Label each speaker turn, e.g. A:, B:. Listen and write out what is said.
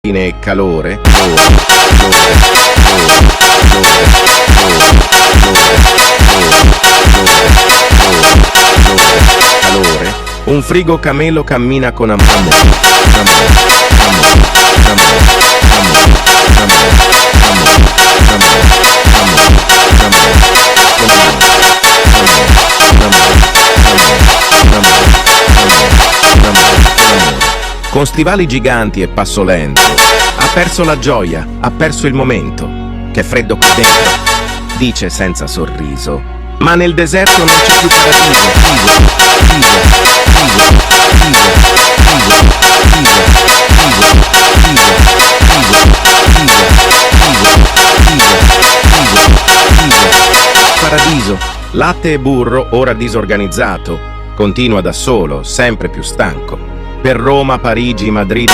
A: e calore, calore, un frigo camelo cammina con con stivali giganti e passo lento. Ha perso la gioia, ha perso il momento. Che freddo qui dentro, dice senza sorriso. Ma nel deserto non c'è più paradiso. Latte e burro, ora disorganizzato, continua da solo, sempre più stanco. Per Roma, Parigi, Madrid,